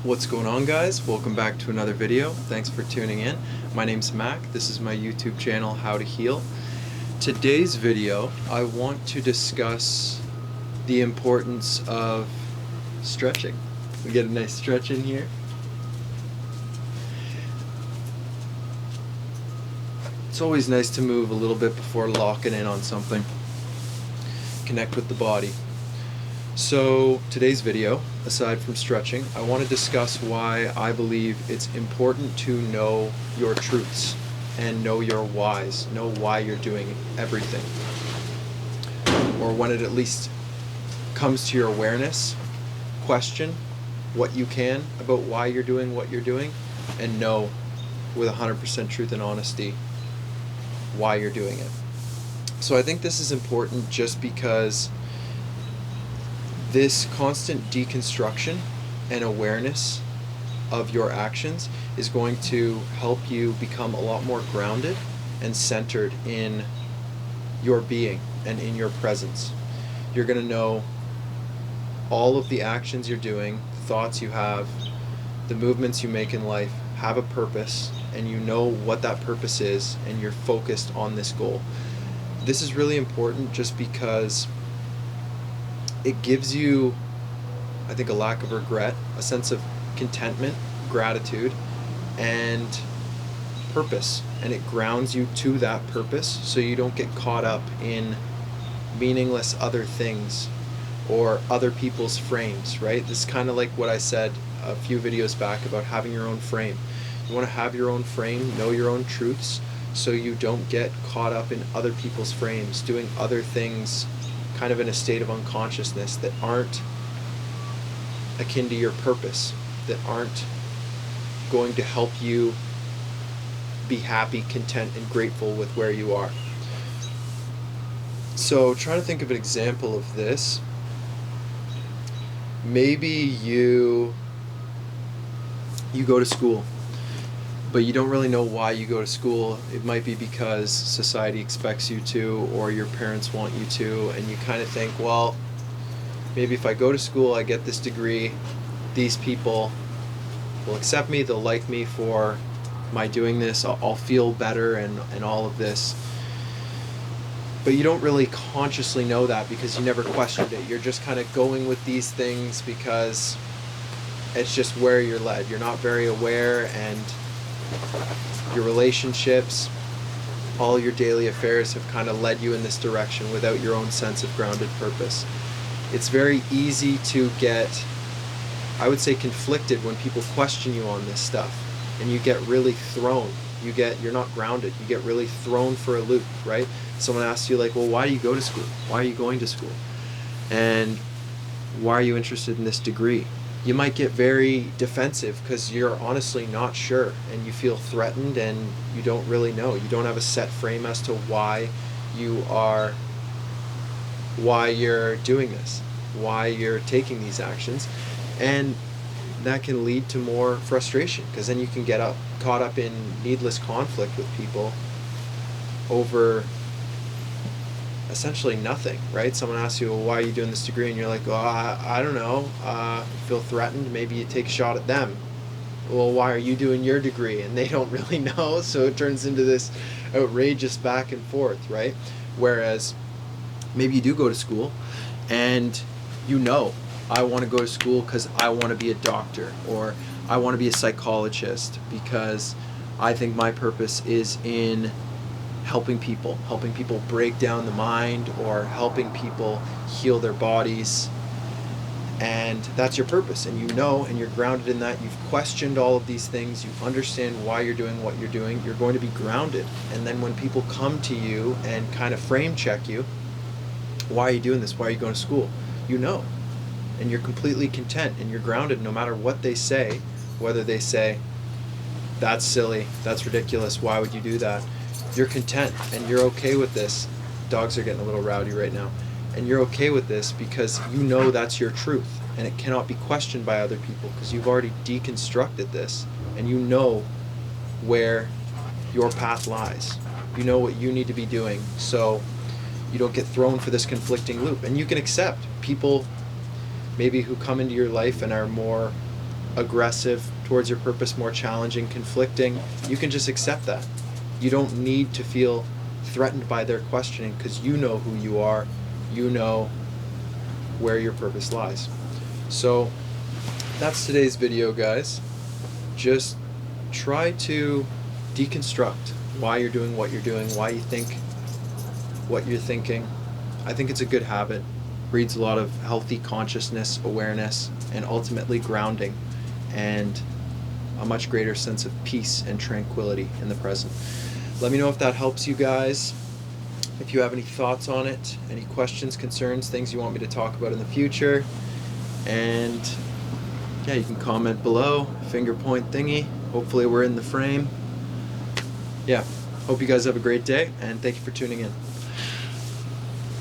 What's going on, guys? Welcome back to another video. Thanks for tuning in. My name's Mac. This is my YouTube channel, How to Heal. Today's video, I want to discuss the importance of stretching. We get a nice stretch in here. It's always nice to move a little bit before locking in on something. Connect with the body. So today's video, aside from stretching, I want to discuss why I believe it's important to know your truths and know your whys, know why you're doing everything. Or when it at least comes to your awareness, question what you can about why you're doing what you're doing, and know with 100% truth and honesty why you're doing it. So I think this is important just because this constant deconstruction and awareness of your actions is going to help you become a lot more grounded and centered in your being and in your presence. You're going to know all of the actions you're doing, thoughts you have, the movements you make in life have a purpose, and you know what that purpose is, and you're focused on this goal. This is really important just because it gives you, I think, a lack of regret, a sense of contentment, gratitude, and purpose. And it grounds you to that purpose so you don't get caught up in meaningless other things or other people's frames, right? This is kind of like what I said a few videos back about having your own frame. You want to have your own frame, know your own truths, so you don't get caught up in other people's frames, doing other things kind of in a state of unconsciousness that aren't akin to your purpose, that aren't going to help you be happy, content, and grateful with where you are. So trying to think of an example of this. Maybe you go to school, but you don't really know why you go to school. It might be because society expects you to, or your parents want you to, and you kind of think, well, maybe if I go to school, I get this degree, these people will accept me, they'll like me for my doing this, I'll feel better and all of this. But you don't really consciously know that because you never questioned it. You're just kind of going with these things because it's just where you're led. You're not very aware, and your relationships, all your daily affairs have kind of led you in this direction without your own sense of grounded purpose. It's very easy to get, I would say, conflicted when people question you on this stuff, and you get really thrown. You're not grounded. You get really thrown for a loop, right? Someone asks you, like, well, why do you go to school? Why are you going to school? And why are you interested in this degree? You might get very defensive because you're honestly not sure, and you feel threatened, and you don't really know. You don't have a set frame as to why you're doing this, why you're taking these actions. And that can lead to more frustration, because then you can get caught up in needless conflict with people over essentially nothing, right? Someone asks you, well, why are you doing this degree? And you're like, oh, I don't know. Feel threatened. Maybe you take a shot at them. Well, why are you doing your degree? And they don't really know. So it turns into this outrageous back and forth, right? Whereas maybe you do go to school and you know, I want to go to school because I want to be a doctor, or I want to be a psychologist because I think my purpose is in helping people break down the mind, or helping people heal their bodies. And that's your purpose, and you know, and you're grounded in that. You've questioned all of these things, you understand why you're doing what you're doing, you're going to be grounded. And then when people come to you and kind of frame check you, why are you doing this, why are you going to school, you know, and you're completely content, and you're grounded no matter what they say. Whether they say, that's silly, that's ridiculous, why would you do that, you're content, and you're okay with this. Dogs are getting a little rowdy right now. And you're okay with this because you know that's your truth, and it cannot be questioned by other people because you've already deconstructed this, and you know where your path lies. You know what you need to be doing, so you don't get thrown for this conflicting loop. And you can accept people maybe who come into your life and are more aggressive towards your purpose, more challenging, conflicting, you can just accept that. You don't need to feel threatened by their questioning, because you know who you are, you know where your purpose lies. So that's today's video, guys. Just try to deconstruct why you're doing what you're doing, why you think what you're thinking. I think it's a good habit. Breeds a lot of healthy consciousness, awareness, and ultimately grounding, and a much greater sense of peace and tranquility in the present. Let me know if that helps you guys. If you have any thoughts on it, any questions, concerns, things you want me to talk about in the future. And yeah, you can comment below, finger point thingy. Hopefully we're in the frame. Yeah, hope you guys have a great day, and thank you for tuning in.